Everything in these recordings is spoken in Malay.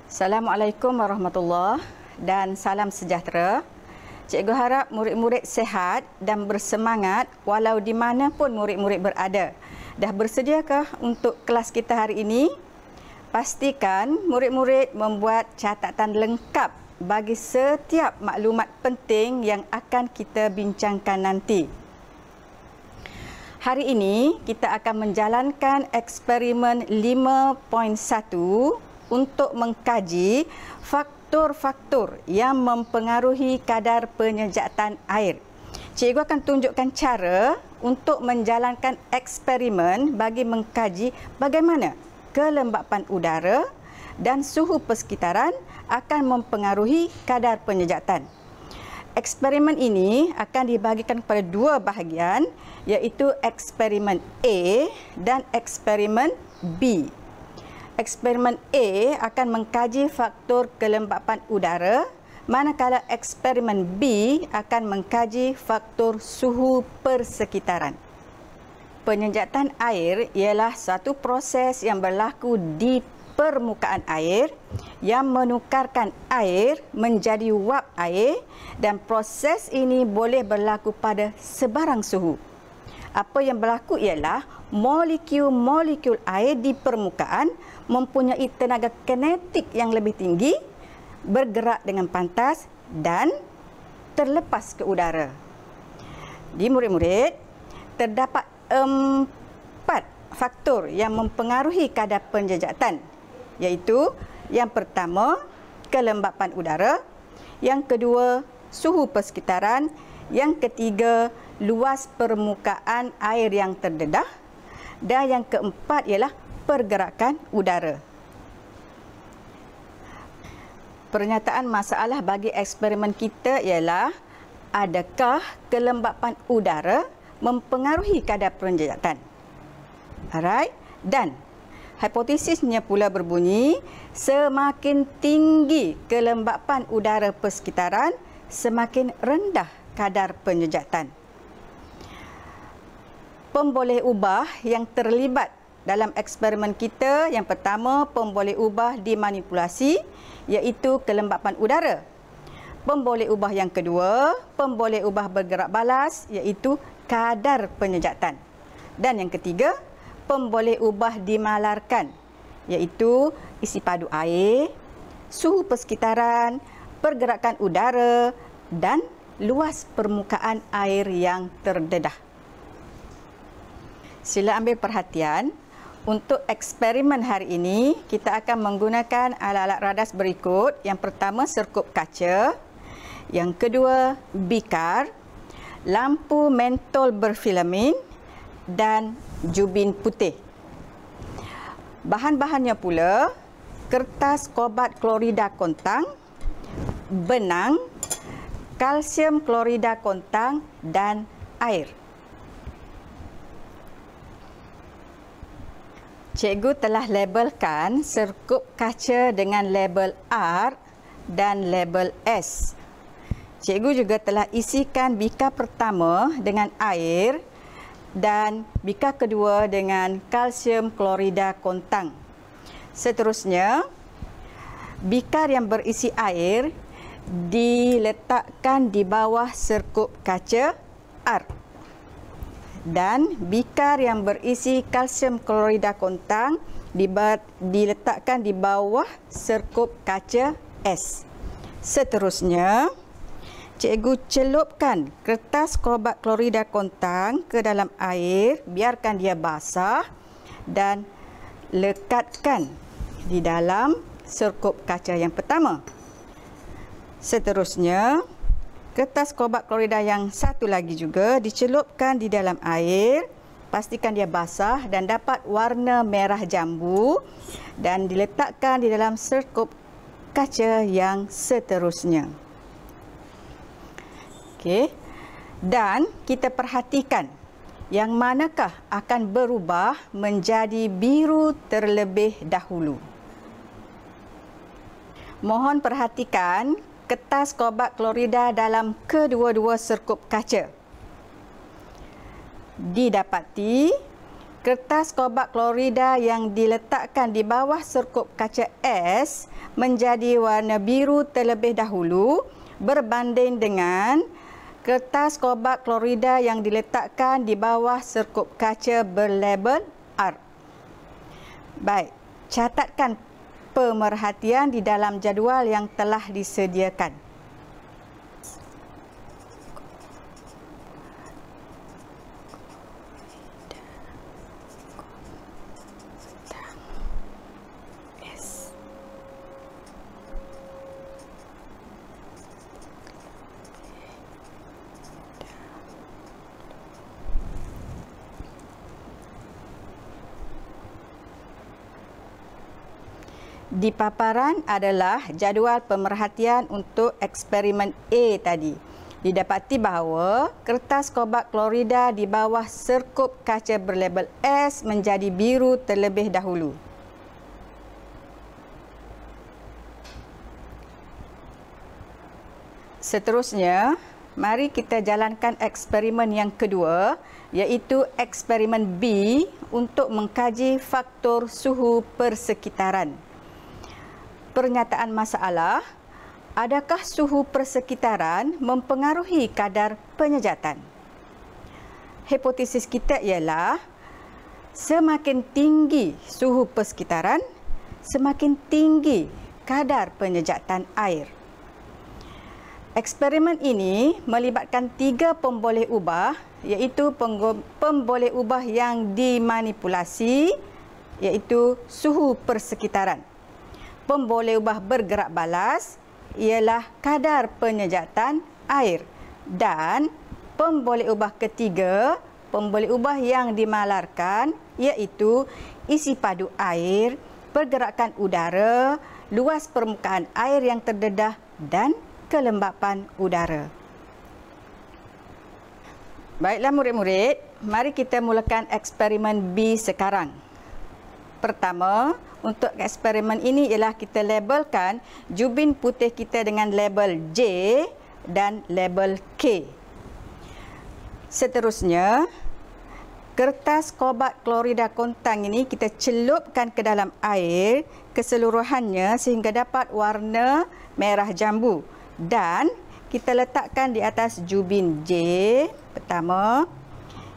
Assalamualaikum warahmatullahi dan salam sejahtera. Cikgu harap murid-murid sehat dan bersemangat walau di mana pun murid-murid berada. Dah bersediakah untuk kelas kita hari ini? Pastikan murid-murid membuat catatan lengkap bagi setiap maklumat penting yang akan kita bincangkan nanti. Hari ini kita akan menjalankan eksperimen 5.1 untuk mengkaji faktor-faktor yang mempengaruhi kadar penyejatan air. Cikgu akan tunjukkan cara untuk menjalankan eksperimen bagi mengkaji bagaimana kelembapan udara dan suhu persekitaran akan mempengaruhi kadar penyejatan. Eksperimen ini akan dibahagikan kepada dua bahagian, iaitu eksperimen A dan eksperimen B. Eksperimen A akan mengkaji faktor kelembapan udara, manakala eksperimen B akan mengkaji faktor suhu persekitaran. Penyejatan air ialah satu proses yang berlaku di permukaan air yang menukarkan air menjadi wap air, dan proses ini boleh berlaku pada sebarang suhu. Apa yang berlaku ialah molekul-molekul air di permukaan mempunyai tenaga kinetik yang lebih tinggi, bergerak dengan pantas dan terlepas ke udara. Di murid-murid, terdapat 4 faktor yang mempengaruhi kadar penyejatan, iaitu yang pertama, kelembapan udara, yang kedua, suhu persekitaran, yang ketiga, luas permukaan air yang terdedah, dan yang keempat ialah pergerakan udara. Pernyataan masalah bagi eksperimen kita ialah, adakah kelembapan udara mempengaruhi kadar penyejatan? Alright, dan hipotesisnya pula berbunyi, semakin tinggi kelembapan udara persekitaran, semakin rendah kadar penyejatan. Pemboleh ubah yang terlibat dalam eksperimen kita, yang pertama, pemboleh ubah dimanipulasi, iaitu kelembapan udara. Pemboleh ubah yang kedua, pemboleh ubah bergerak balas, iaitu kadar penyejatan. Dan yang ketiga, pemboleh ubah dimalarkan, iaitu isi padu air, suhu persekitaran, pergerakan udara dan luas permukaan air yang terdedah. Sila ambil perhatian. Untuk eksperimen hari ini, kita akan menggunakan alat-alat radas berikut. Yang pertama, serkup kaca. Yang kedua, bikar, lampu mentol berfilamen dan jubin putih. Bahan-bahannya pula, kertas kobat klorida kontang, benang, kalsium klorida kontang dan air. Cikgu telah labelkan serkup kaca dengan label R dan label S. Cikgu juga telah isikan bikar pertama dengan air dan bikar kedua dengan kalsium klorida kontang. Seterusnya, bikar yang berisi air diletakkan di bawah serkup kaca R. Dan bikar yang berisi kalsium klorida kontang diletakkan di bawah serkup kaca S. Seterusnya, cikgu celupkan kertas kobat klorida kontang ke dalam air, biarkan dia basah dan lekatkan di dalam serkup kaca yang pertama. Seterusnya, kertas kobat klorida yang satu lagi juga dicelupkan di dalam air, pastikan dia basah dan dapat warna merah jambu, dan diletakkan di dalam serkup kaca yang seterusnya. Okey. Dan kita perhatikan yang manakah akan berubah menjadi biru terlebih dahulu? Mohon perhatikan kertas kobalt klorida dalam kedua-dua serkup kaca. Didapati, kertas kobalt klorida yang diletakkan di bawah serkup kaca S menjadi warna biru terlebih dahulu berbanding dengan kertas kobalt klorida yang diletakkan di bawah serkup kaca berlabel R. Baik, catatkan pemerhatian di dalam jadual yang telah disediakan. Di paparan adalah jadual pemerhatian untuk eksperimen A tadi. Didapati bahawa kertas kobalt klorida di bawah serkup kaca berlabel S menjadi biru terlebih dahulu. Seterusnya, mari kita jalankan eksperimen yang kedua, iaitu eksperimen B untuk mengkaji faktor suhu persekitaran. Pernyataan masalah, adakah suhu persekitaran mempengaruhi kadar penyejatan? Hipotesis kita ialah semakin tinggi suhu persekitaran, semakin tinggi kadar penyejatan air. Eksperimen ini melibatkan 3 pemboleh ubah, iaitu pemboleh ubah yang dimanipulasi, iaitu suhu persekitaran. Pemboleh ubah bergerak balas ialah kadar penyejatan air, dan pemboleh ubah ketiga, pemboleh ubah yang dimalarkan, iaitu isi padu air, pergerakan udara, luas permukaan air yang terdedah dan kelembapan udara. Baiklah murid-murid, mari kita mulakan eksperimen B sekarang. Pertama, untuk eksperimen ini ialah kita labelkan jubin putih kita dengan label J dan label K. Seterusnya, kertas kobalt klorida kontang ini kita celupkan ke dalam air keseluruhannya sehingga dapat warna merah jambu, dan kita letakkan di atas jubin J pertama.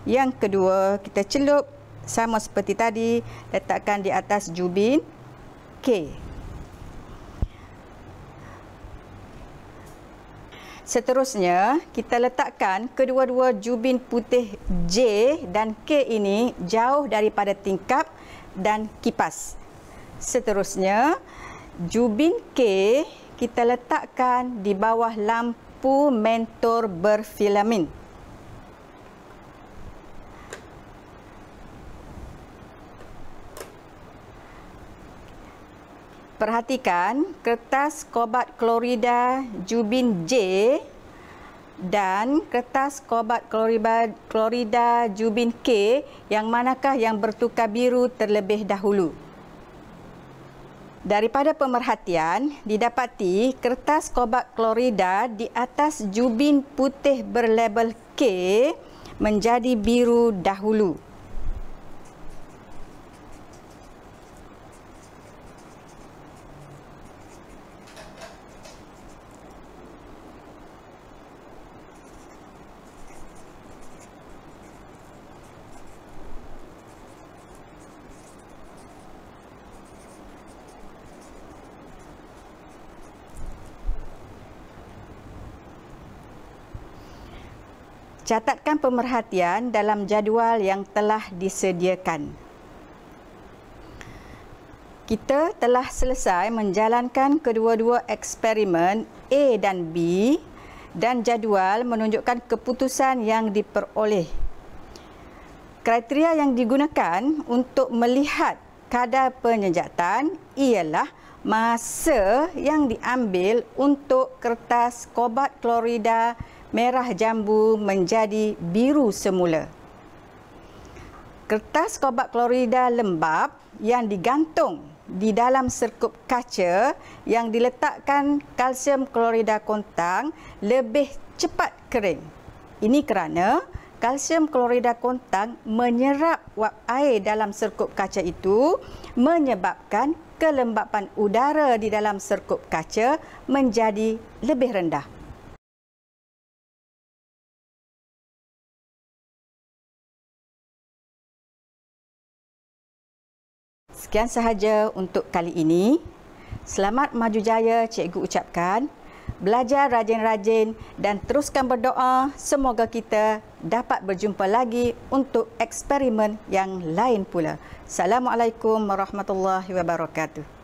Yang kedua, kita celup sama seperti tadi, letakkan di atas jubin K. Seterusnya, kita letakkan kedua-dua jubin putih J dan K ini jauh daripada tingkap dan kipas. Seterusnya, jubin K kita letakkan di bawah lampu mentor berfilamen. Perhatikan kertas kobalt klorida jubin J dan kertas kobalt klorida jubin K, yang manakah yang bertukar biru terlebih dahulu. Daripada pemerhatian, didapati kertas kobalt klorida di atas jubin putih berlabel K menjadi biru dahulu. Catatkan pemerhatian dalam jadual yang telah disediakan. Kita telah selesai menjalankan kedua-dua eksperimen A dan B, dan jadual menunjukkan keputusan yang diperoleh. Kriteria yang digunakan untuk melihat kadar penyejatan ialah masa yang diambil untuk kertas kobalt klorida merah jambu menjadi biru semula. Kertas kobalt klorida lembap yang digantung di dalam serkup kaca yang diletakkan kalsium klorida kontang lebih cepat kering. Ini kerana kalsium klorida kontang menyerap wap air dalam serkup kaca itu menyebabkan kelembapan udara di dalam serkup kaca menjadi lebih rendah. Sekian sahaja untuk kali ini. Selamat maju jaya, cikgu ucapkan. Belajar rajin-rajin dan teruskan berdoa. Semoga kita dapat berjumpa lagi untuk eksperimen yang lain pula. Assalamualaikum warahmatullahi wabarakatuh.